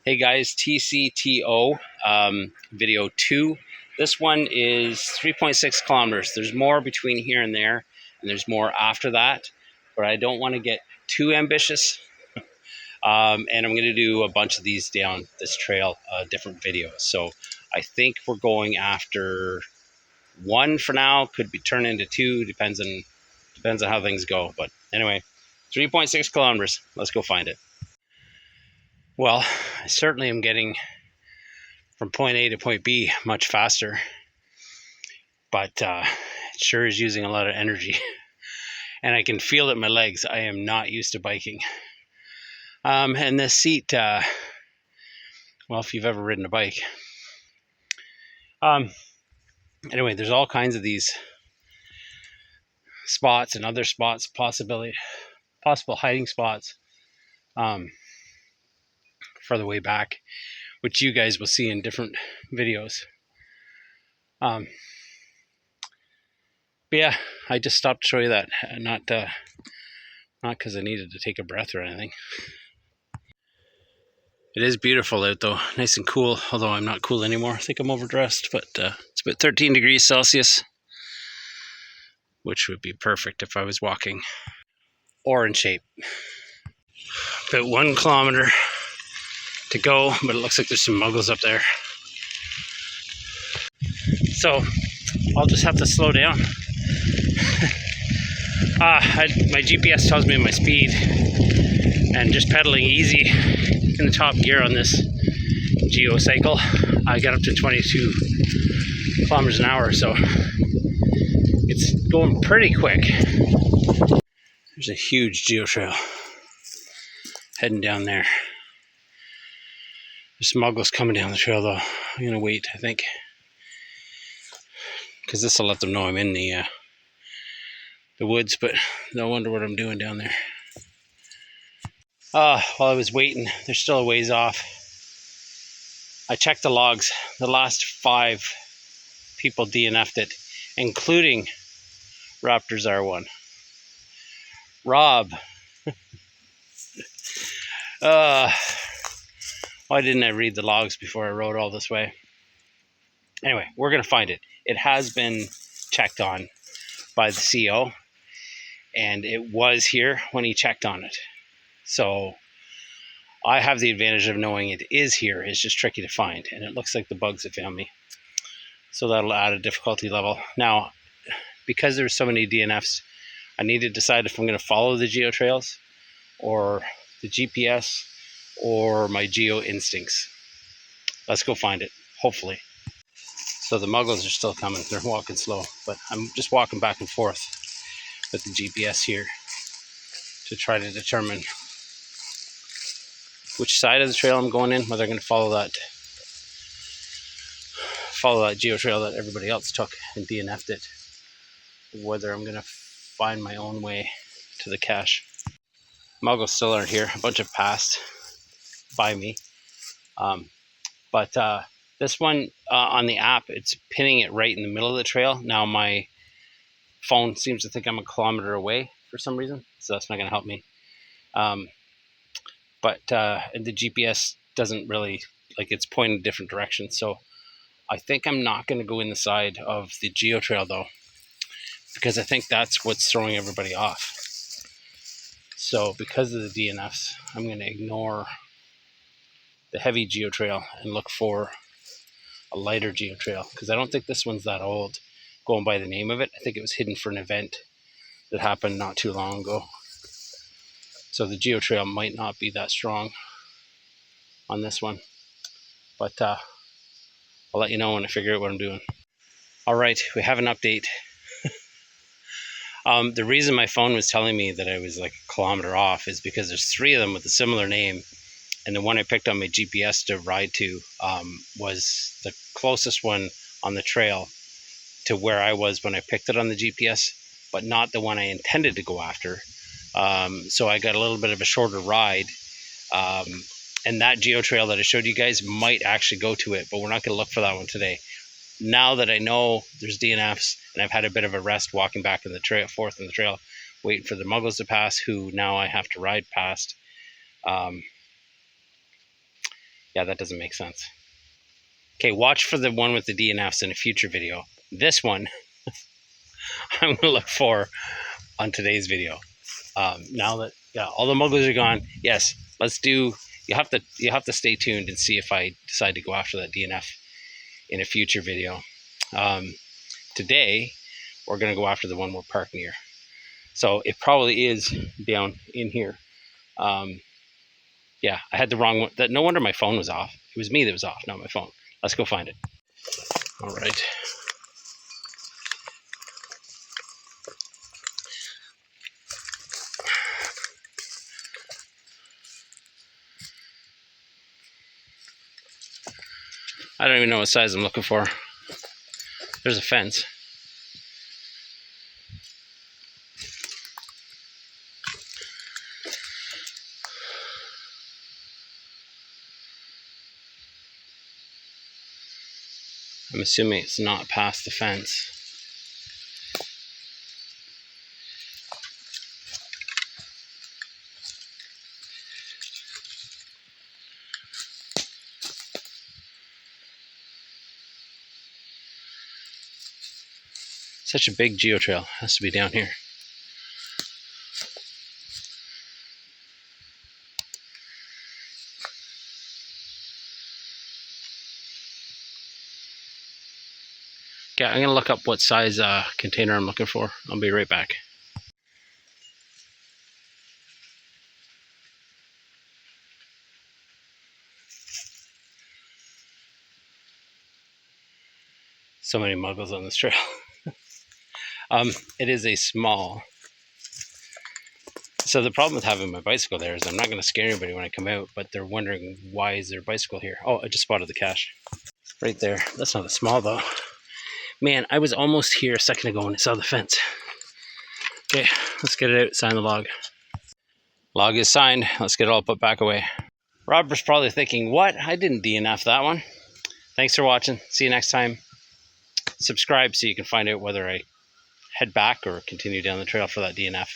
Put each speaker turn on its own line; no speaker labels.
Hey guys, TCTO video 2. This one is 3.6 kilometers. There's more between here and there, and there's more after that, but I don't want to get too ambitious. And I'm going to do a bunch of these down this trail, different videos. So I think we're going after one for now. Could be turned into two. Depends on how things go. But anyway, 3.6 kilometers. Let's go find it. Well, I certainly am getting from point A to point B much faster, but it sure is using a lot of energy. And I can feel it in my legs. I am not used to biking. And this seat, well, if you've ever ridden a bike. Anyway, there's all kinds of these spots and other spots, possible hiding spots for the way back, which you guys will see in different videos. But yeah, I just stopped to show you that, not because I needed to take a breath or anything. It is beautiful out though, nice and cool, although I'm not cool anymore. I think I'm overdressed, but it's about 13 degrees Celsius, which would be perfect if I was walking or in shape. About 1 kilometer to go, but it looks like there's some muggles up there. So I'll just have to slow down. My GPS tells me my speed, and just pedaling easy in the top gear on this Geocycle, I got up to 22 kilometers an hour, so it's going pretty quick. There's a huge geotrail heading down there. There's muggles coming down the trail though. I'm gonna wait, I think, because this will let them know I'm in the woods, but they'll wonder what I'm doing down there. While I was waiting, they're still a ways off. I checked the logs. The last 5 people DNF'd it, including Raptors R1. Rob. Why didn't I read the logs before I rode all this way? Anyway, we're going to find it. It has been checked on by the CO, and it was here when he checked on it. So I have the advantage of knowing it is here. It's just tricky to find, and it looks like the bugs have found me. So that'll add a difficulty level. Now, because there's so many DNFs, I need to decide if I'm going to follow the geo trails or the GPS or my geo instincts. Let's go find it, hopefully. So the muggles are still coming. They're walking slow, but I'm just walking back and forth with the GPS here to try to determine which side of the trail I'm going in, whether I'm going to follow that geo trail that everybody else took and DNF'd it, whether I'm going to find my own way to the cache. Muggles still aren't here. A bunch have passed by me. But this one on the app, it's pinning it right in the middle of the trail. Now my phone seems to think I'm a kilometer away for some reason, so that's not going to help me. But the GPS doesn't really, it's pointing in different directions. So I think I'm not going to go in the side of the geo trail though, because I think that's what's throwing everybody off. So because of the DNFs, I'm going to ignore the heavy geo trail and look for a lighter geo trail, because I don't think this one's that old, going by the name of it. I think it was hidden for an event that happened not too long ago. So the geo trail might not be that strong on this one, but I'll let you know when I figure out what I'm doing. All right, we have an update. The reason my phone was telling me that I was like a kilometer off is because there's 3 of them with a similar name, and the one I picked on my GPS to ride to was the closest one on the trail to where I was when I picked it on the GPS, but not the one I intended to go after. So I got a little bit of a shorter ride, and that geo trail that I showed you guys might actually go to it, but we're not going to look for that one today. Now that I know there's DNFs, and I've had a bit of a rest walking back in the trail, forth in the trail, waiting for the muggles to pass, who now I have to ride past. Yeah, that doesn't make sense. Okay, watch for the one with the DNFs in a future video. This one, I'm gonna look for on today's video. Now that all the mugglers are gone, yes, let's do. You have to stay tuned and see if I decide to go after that DNF in a future video. Today, we're gonna go after the one we're parked near. So it probably is down in here. Yeah, I had the wrong one. No wonder my phone was off. It was me that was off, not my phone. Let's go find it. All right. I don't even know what size I'm looking for. There's a fence. I'm assuming it's not past the fence. Such a big geotrail. Has to be down here. Okay, I'm gonna look up what size container I'm looking for. I'll be right back. So many muggles on this trail. It is a small. So the problem with having my bicycle there is I'm not going to scare anybody when I come out, but they're wondering why is there a bicycle here? Oh, I just spotted the cache. Right there. That's not a small though. Man, I was almost here a second ago when I saw the fence. Okay, let's get it out, sign the log. Log is signed. Let's get it all put back away. Robert's probably thinking, what? I didn't DNF that one. Thanks for watching. See you next time. Subscribe so you can find out whether I head back or continue down the trail for that DNF.